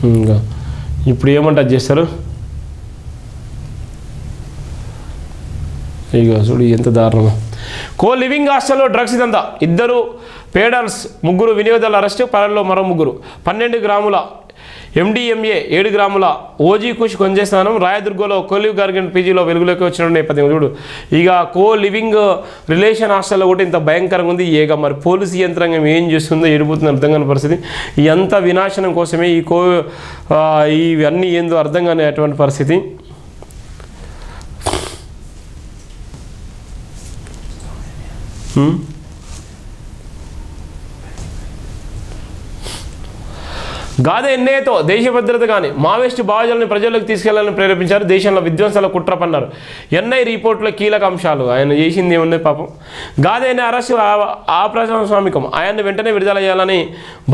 ఇంకా ఇప్పుడు ఏమంటే అది చేస్తారు. ఇక చూడు ఎంత దారుణమో. కో లివింగ్ హాస్టల్లో డ్రగ్స్ ఇదంతా. 2 పేడర్స్, 3 వినియోగదారుల అరెస్టు, పరల్లో మరో 3. 12 గ్రాముల MDMA, 7 గ్రాముల ఓజీ కుష్ కొంజేస్నానం. రాయదుర్గంలో కోలివ్ గార్గన్ పీజీలో వెలుగులోకి వచ్చిన నేపథ్యం చూడు. ఇక కో లివింగ్ రిలేషన్ హాస్టల్లో కూడా ఇంత భయంకరంగా ఉంది. ఇక మరి పోలీసు యంత్రాంగం ఏం చేస్తుందో ఎడిపోతుందో అర్థం కాని పరిస్థితి. ఎంత వినాశనం కోసమే ఇవన్నీ ఏందో అర్థం కానిటువంటి పరిస్థితి. గాదే ఎన్ఐఏతో దేశ భద్రత కానీ మావోయిస్టు భావజాలను ప్రజల్లోకి తీసుకెళ్లాలని ప్రేరేపించారు. దేశంలో విధ్వంసాల కుట్ర పన్నారు. ఎన్ఐ రిపోర్టులో కీలక అంశాలు. ఆయన చేసింది ఏమున్నాయి పాపం. గాదే ఎన్ఐ అరెస్టు అప్రజాస్వామికం. ఆయన్ని వెంటనే విడుదల చేయాలని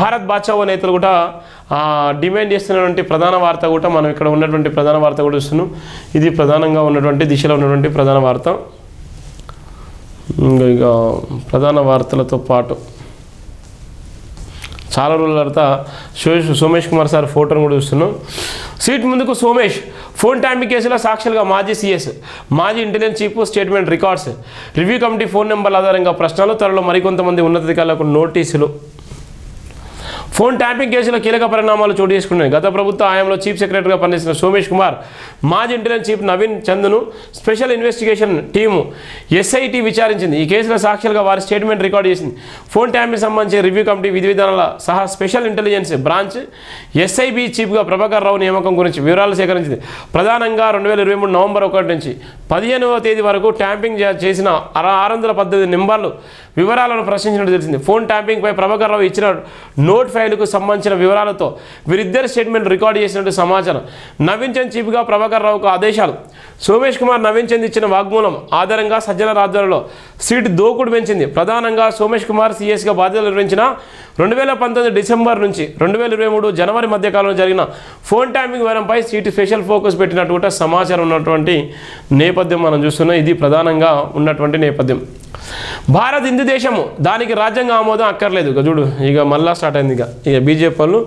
భారత్ బాద్షా నేతలు కూడా డిమాండ్ చేస్తున్నటువంటి ప్రధాన వార్త కూడా మనం ఇక్కడ ఉన్నటువంటి ప్రధాన వార్త కూడా చూస్తున్నాం. ఇది ప్రధానంగా ఉన్నటువంటి దిశలో ఉన్నటువంటి ప్రధాన వార్త. ఇక ప్రధాన వార్తలతో పాటు చాలా రోజుల తర్వాత సోమేష్ కుమార్ సార్ ఫోటోను కూడా చూస్తున్నాం. సీట్ ముందుకు సోమేష్. ఫోన్ ట్యాంపింగ్ కేసులో సాక్షులుగా మాజీ CS, మాజీ intelligence chief statement records. Review committee phone నెంబర్ల ఆధారంగా ప్రశ్నలు. త్వరలో మరికొంతమంది ఉన్నతాధికారులకు నోటీసులు. ఫోన్ ట్యాంపింగ్ కేసులో కీలక పరిణామాలు చోటు చేసుకున్నాయి. గత ప్రభుత్వ హయాంలో చీఫ్ సెక్రటరీగా పనిచేసిన సోమేష్ కుమార్ మాజీ ఇంటెలిజెన్స్ చీఫ్ నవీన్ చంద్ను స్పెషల్ ఇన్వెస్టిగేషన్ టీము SIT విచారించింది. ఈ కేసులో సాక్షులుగా వారి స్టేట్మెంట్ రికార్డు చేసింది. ఫోన్ ట్యాంపింగ్ సంబంధించి రివ్యూ కమిటీ విధి విధానాల సహా స్పెషల్ ఇంటెలిజెన్స్ బ్రాంచ్ SIB చీఫ్గా ప్రభాకర్ రావు నియామకం గురించి వివరాలు సేకరించింది. ప్రధానంగా 2023 నవంబర్ 1 నుంచి 15వ తేదీ వరకు ట్యాంపింగ్ చేసిన 618 నెంబర్లు వివరాలను ప్రశ్నించినట్టు తెలిసింది. ఫోన్ ట్యాంపింగ్పై ప్రభాకర్ రావు ఇచ్చిన నోట్ ఫైలుకు సంబంధించిన వివరాలతో వీరిద్దరి స్టేట్మెంట్ రికార్డు చేసినట్టు సమాచారం. నవీన్ చంద్ చీఫ్గా ప్రభాకర్ రావుకు ఆదేశాలు. సోమేష్ కుమార్ నవీన్ చంద్ ఇచ్చిన వాగ్మూలం ఆధారంగా సజ్జల ఆధ్వర్యంలో సీటు దోకుడు పెంచింది. ప్రధానంగా సోమేష్ కుమార్ CSగా బాధ్యతలు నిర్వహించిన 2019 డిసెంబర్ నుంచి 2023 జనవరి మధ్యకాలంలో జరిగిన ఫోన్ ట్యాంపింగ్ వ్యవహారంపై సీటు స్పెషల్ ఫోకస్ పెట్టినట్టు కూడా సమాచారం ఉన్నటువంటి నేపథ్యం మనం చూస్తున్నాం. ఇది ప్రధానంగా ఉన్నటువంటి నేపథ్యం. భారత్ హిందూ దేశము, దానికి రాజ్యాంగ ఆమోదం అక్కర్లేదు. ఇక చూడు, ఇక మళ్ళా స్టార్ట్ అయింది. ఇక బీజేపీ వాళ్ళు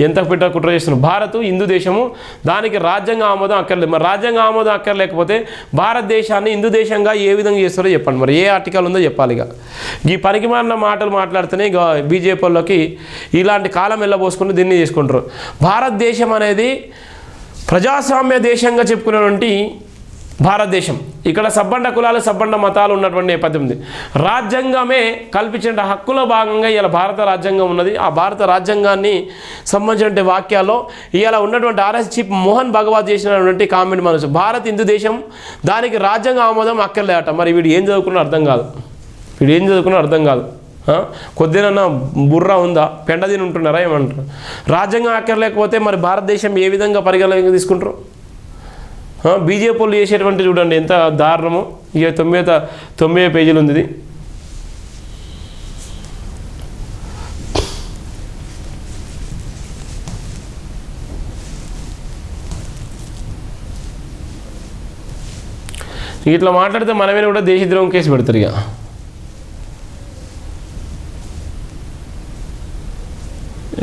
ఎంత కుట్ర చేస్తున్నారు. భారత్ హిందూ దేశము, దానికి రాజ్యాంగ ఆమోదం అక్కర్లేదు. మరి రాజ్యాంగ ఆమోదం అక్కర్లేకపోతే భారతదేశాన్ని హిందూ దేశంగా ఏ విధంగా చేస్తారో చెప్పండి. మరి ఏ ఆర్టికల్ ఉందో చెప్పాలి. ఇక ఈ పనికిమాలిన మాటలు మాట్లాడుతూనే ఇక బీజేపీ వాళ్ళకి ఇలాంటి కాలం వెళ్ళబోసుకుంటూ దీన్ని చేసుకుంటారు. భారతదేశం అనేది ప్రజాస్వామ్య దేశంగా చెప్పుకున్నటువంటి భారతదేశం. ఇక్కడ సబ్బండ కులాలు, సబ్బండ మతాలు ఉన్నటువంటి నేపథ్యం ఉంది. రాజ్యాంగమే కల్పించిన హక్కులో భాగంగా ఇలా భారత రాజ్యాంగం ఉన్నది. ఆ భారత రాజ్యాంగాన్ని సంబంధించిన వాక్యాల్లో ఇలా ఉన్నటువంటి RS చీఫ్ మోహన్ భగవత్ చేసినటువంటి కామెంట్ మనసు. భారత్ హిందూ దేశం, దానికి రాజ్యాంగ ఆమోదం అక్కర్లేదట. మరి వీడు ఏం చదువుకున్నా అర్థం కాదు. కొద్దినన్నా బుర్ర ఉందా? పెండదిని ఉంటున్నారా ఏమంటారు? రాజ్యాంగం అక్కర్లేకపోతే మరి భారతదేశం ఏ విధంగా పరిగణలోకి తీసుకుంటారు? బీజేపీ వాళ్ళు చేసేటువంటి చూడండి ఎంత దారుణమో. ఇక 9 పేజీలు ఉంది ఇది. ఇట్లా మాట్లాడితే మనమే కూడా దేశద్రోహం కేసు పెడతారు. ఇక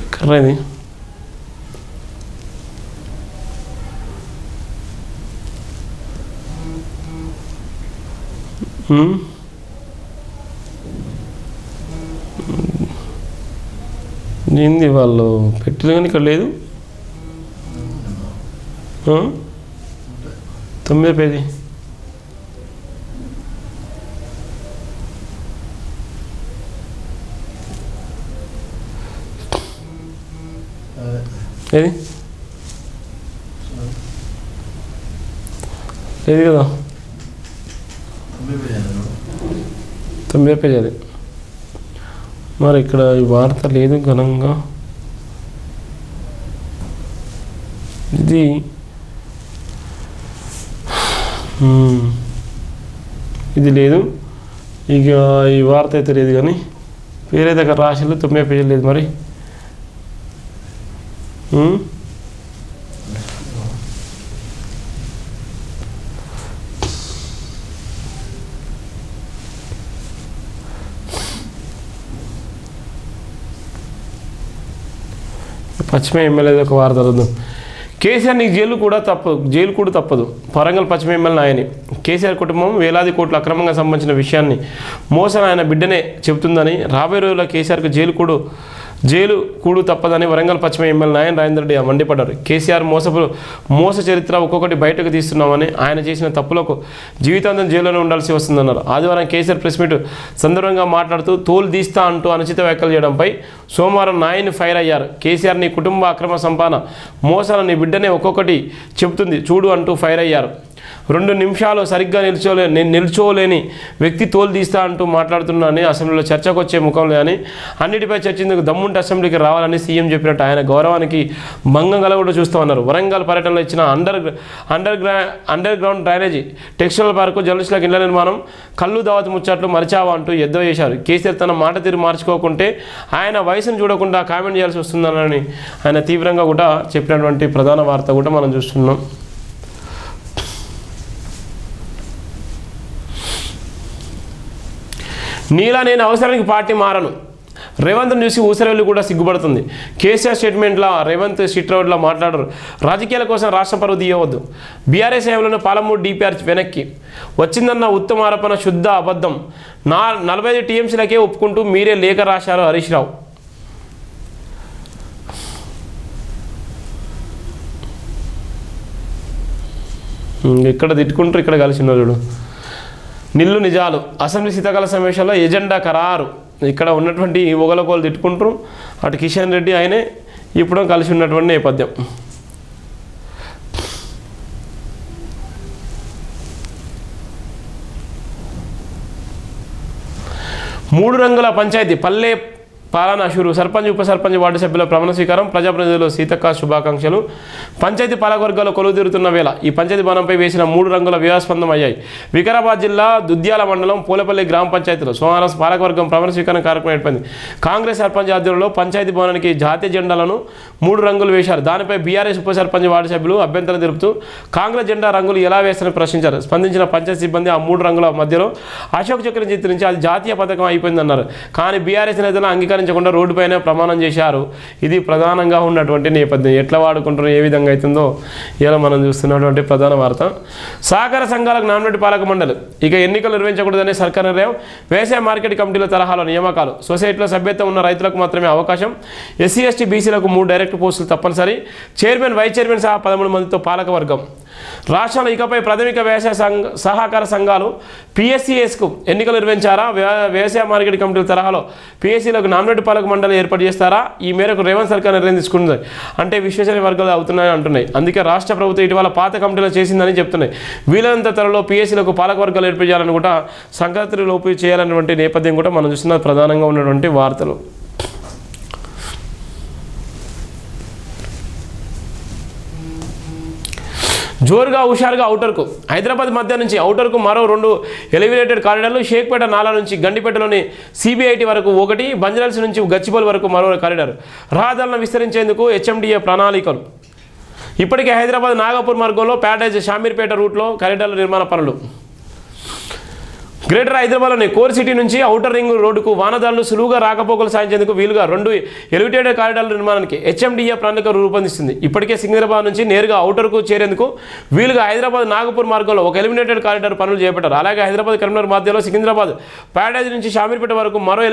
ఎక్కర్రైంది. ఏంది వాళ్ళు పెట్టిన కానీ ఇక్కడ లేదు. 9 పేజీ. ఏది ఏది కదా 9 పేజీ అది. మరి ఇక్కడ ఈ వార్త లేదు ఘనంగా. ఇది లేదు. ఇక ఈ వార్త అయితే లేదు కానీ వేరే దగ్గర రాసిలో 9 పేజీలు లేదు. మరి పశ్చిమ ఎమ్మెల్యే ఒక వార్త చదువుదాం. కేసీఆర్ నీకు జైలు కూడా తప్పదు. వరంగల్ పశ్చిమ ఎమ్మెల్యే నాయని కేసీఆర్ కుటుంబం వేలాది కోట్లు అక్రమంగా సంబంధించిన విషయాన్ని మోసం ఆయన బిడ్డనే చెబుతుందని, రాబోయే రోజుల్లో కేసీఆర్కు జైలు కూడు తప్పదని వరంగల్ పశ్చిమ ఎమ్మెల్యే నాయన్ రాజేందర్ రెడ్డి మండిపడ్డారు. కేసీఆర్ మోస చరిత్ర ఒక్కొక్కటి బయటకు తీస్తున్నామని, ఆయన చేసిన తప్పులకు జీవితాంతం జైల్లోనే ఉండాల్సి వస్తుందన్నారు. ఆదివారం కేసీఆర్ ప్రెస్ మీట్ సందర్భంగా మాట్లాడుతూ తోలు తీస్తా అంటూ అనుచిత వ్యాఖ్యలు చేయడంపై సోమవారం నాయన్ ఫైర్ అయ్యారు. కేసీఆర్ నీ కుటుంబ అక్రమ సంపాదన మోసాలు నీ బిడ్డనే ఒక్కొక్కటి చెబుతుంది చూడు అంటూ ఫైర్ అయ్యారు. 2 నిమిషాలు సరిగ్గా నిల్చోలేని వ్యక్తి తోలు తీస్తా అంటూ మాట్లాడుతున్నానని, అసెంబ్లీలో చర్చకు వచ్చే ముఖం లేదని, అన్నిటిపై చర్చించేందుకు దమ్ముంటే అసెంబ్లీకి రావాలని సీఎం చెప్పినట్టు ఆయన గౌరవానికి భంగం కలగకుండా చూస్తామన్నారు. వరంగల్ పర్యటనలో ఇచ్చిన under ground drainage, textile park, జర్నలిస్టులకు ఇళ్ల నిర్మాణం, కళ్ళు దావత్ ముచ్చట్లు మరిచావా అంటూ ఎద్దో చేశారు. కేసీఆర్ తన మాట తీరు మార్చుకోకుంటే ఆయన వయసును చూడకుండా కామెంట్ చేయాల్సి వస్తుందని ఆయన తీవ్రంగా కూడా చెప్పినటువంటి ప్రధాన వార్త కూడా మనం చూస్తున్నాం. నీలా నేను అవసరానికి పార్టీ మారను. రేవంత్ను చూసి ఊసరవెల్లి కూడా సిగ్గుపడుతుంది. కేసీఆర్ స్టేట్మెంట్లో రేవంత్ స్ట్రీట్ రోడ్లో మాట్లాడరు. రాజకీయాల కోసం రాష్ట్ర పరువు తీయవద్దు. బీఆర్ఎస్ హయాంలోనే పాలమూరు డిపిఆర్ వెనక్కి వచ్చిందన్న ఉత్తమ ఆరోపణ శుద్ధ అబద్ధం. 45 టీఎంసీలకే ఒప్పుకుంటూ మీరే లేఖ రాశారు హరీష్ రావు. ఇక్కడ తిట్టుకుంటారు, ఇక్కడ కలిసి ఉన్నారు చూడు. నిల్లు నిజాలు, అసెంబ్లీ శీతాకాల సమావేశాల్లో ఎజెండా ఖరారు. ఇక్కడ ఉన్నటువంటి ఒకరికొకరు తిట్టుకుంటారు. అటు కిషన్ రెడ్డి ఆయనే ఇప్పుడు కలిసి ఉన్నటువంటి నేపథ్యం. మూడు రంగుల పంచాయతీ పల్లె పాలన షురు. సర్పంచ్, ఉప సర్పంచ్, వార్డు సభ్యుల ప్రమాణ స్వీకారం. ప్రజాప్రతినిధులు సీతక్క శుభాకాంక్షలు. పంచాయతీ పాలకవర్గాలు కొలువుతీరుతున్న వేళ ఈ పంచాయతీ భవనంపై వేసిన 3 రంగుల వివాస్పందం అయ్యాయి. వికారాబాద్ జిల్లా దుద్యాల మండలం పూలపల్లి గ్రామ పంచాయతీలో సోమవారం పాలకవర్గం ప్రమాణ స్వీకారం కార్యక్రమం ఏర్పడింది. కాంగ్రెస్ సర్పంచ్ ఆధ్వర్యంలో పంచాయతీ భవనానికి జాతీయ జెండాలను 3 రంగులు వేశారు. దానిపై బీఆర్ఎస్ ఉప సర్పంచ్, వార్డు సభ్యులు అభ్యంతరం తెలుపుతూ కాంగ్రెస్ జెండా రంగులు ఎలా వేస్తారని ప్రశ్నించారు. స్పందించిన పంచాయతీ సిబ్బంది ఆ 3 రంగుల మధ్యలో అశోక్ చక్రం చిత్రించి అది జాతీయ పథకం అయిపోయిందన్నారు. కానీ బీఆర్ఎస్ నేతలు అంగీకరించకుండా రోడ్డుపైన ప్రమాణం చేశారు. ఇది ప్రధానంగా ఉన్నటువంటి నేపథ్యం. ఎట్లా వాడుకుంటారో, ఏ విధంగా అవుతుందో ఇలా మనం చూస్తున్నటువంటి ప్రధాన వార్త. సహకార సంఘాలకు నామినేట్ పాలక మండలి ఇక ఎన్నికలు నిర్వహించకూడదనే సర్కార్ నిర్ణయం. వ్యవసాయ మార్కెట్ కమిటీల తరహాలో నియామకాలు. సొసైటీలో సభ్యత్వం ఉన్న రైతులకు మాత్రమే అవకాశం. ఎస్సీ ఎస్టీ బీసీలకు 3 డైరెక్ట్ పోస్టులు తప్పనిసరి. చైర్మన్, వైస్ చైర్మన్ సహా 13 మందితో పాలక వర్గం. రాష్ట్రంలో ఇకపై ప్రాథమిక వ్యవసాయ సహకార సంఘాలు పిఎస్సిఎస్కు ఎన్నికలు నిర్వహించారా? వ్యవసాయ మార్కెట్ కమిటీల తరహాలో పిఎస్సీలకు నామినేట్ పాలక మండలి ఏర్పాటు చేస్తారా? ఈ మేరకు రేవంత్ సర్కార్ నిర్ణయం తీసుకుంది. అంటే విశ్వసనీయ వర్గాలు అవుతున్నాయని అంటున్నాయి. అందుకే రాష్ట్ర ప్రభుత్వం ఇటీవల పాత కమిటీలు చేసిందని చెప్తున్నాయి. వీలైనంత త్వరలో పిఎస్సీలకు పాలక వర్గాలు ఏర్పాటు చేయాలని కూడా సంక్రాంతి లోపు చేయాలన్నటువంటి నేపథ్యం కూడా మనం చూస్తున్న ప్రధానంగా ఉన్నటువంటి వార్తలు. జోరుగా హుషారుగా ఔటర్కు. హైదరాబాద్ మధ్య నుంచి ఔటర్కు మరో 2 ఎలివేటెడ్ కారిడార్లు. షేక్పేట నాలా నుంచి గండిపేటలోని సిబిఐటి వరకు 1, బంజారాల్స్ నుంచి గచ్చిబౌలి వరకు మరో కారిడార్. రహదారులను విస్తరించేందుకు హెచ్ఎండిఏ ప్రణాళికలు. ఇప్పటికే హైదరాబాద్ నాగపూర్ మార్గంలో ప్యాటేజ్ షామీర్పేట రూట్లో కారిడార్ల నిర్మాణ పనులు. గ్రేటర్ హైదరాబాద్లోని కోర్ సిటీ నుంచి ఔటర్ రింగ్ రోడ్డుకు వాహనదారులు సులువుగా రాకపోకలు సాధించేందుకు వీలుగా 2 ఎలివేటెడ్ కారిడార్ల నిర్మాణానికి హెచ్ఎండిఏ ప్రణాళిక రూపొందిస్తుంది. ఇప్పటికే సికింద్రాబాద్ నుంచి నేరుగా ఔటర్కు చేరేందుకు వీలుగా హైదరాబాద్ నాగపూర్ మార్గంలో 1 ఎలివేటెడ్ కారిడార్ పనులు చేపట్టారు. అలాగే హైదరాబాద్ కరీంనగర్ మధ్యలో సికింద్రాబాద్ ప్యాటేజ్ నుంచి షామీర్పేట వరకు మరో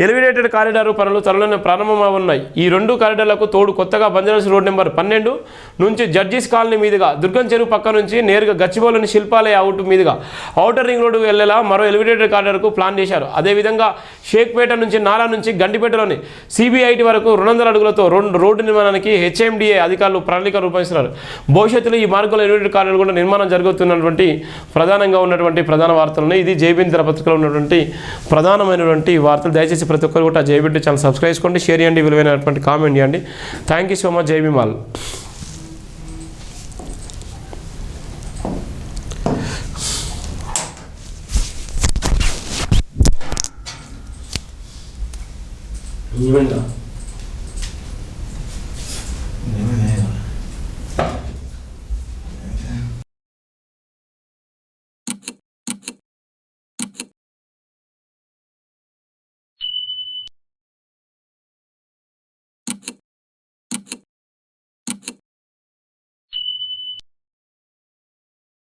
ఎలివేటెడ్ కారిడార్ పనులు త్వరలోనే ప్రారంభమవున్నాయి. ఈ 2 కారిడార్లకు తోడు కొత్తగా బంజారాస్ రోడ్ నెంబర్ 12 నుంచి జడ్జీస్ కాలనీ మీదుగా దుర్గం చెరువు పక్క నుంచి నేరుగా గచ్చిబౌలిని శిల్పాలయ అవుట్ మీదుగా ఔటర్ రింగ్ రోడ్డు వెళ్ళేలా మరో ఎలివేటెడ్ కారిడార్కు ప్లాన్ చేశారు. అదేవిధంగా షేక్పేట నుంచి నాలా నుంచి గండిపేటలోని సిబిఐటి వరకు 200 అడుగులతో రోడ్డు నిర్మాణానికి హెచ్ఎండిఏ అధికారులు ప్రణాళిక రూపొందిస్తున్నారు. భవిష్యత్తులో ఈ మార్గంలో ఎలివేటెడ్ కారిడార్ కూడా నిర్మాణం జరుగుతున్నటువంటి ప్రధానంగా ఉన్నటువంటి ప్రధాన వార్తలు. ఇది జైబిన్ దినపత్రికలో ఉన్నటువంటి ప్రధానమైనటువంటి వార్తలు. దయచేసి ప్రతి ఒక్కరు కూడా జైబిన్ ఛానల్ సబ్స్క్రైబ్ చేసుకోండి, షేర్ చేయండి, విలువైనటువంటి కామెంట్ చేయండి. Thank you so much. జై భీమ్ ఆల్. ఈవెంట్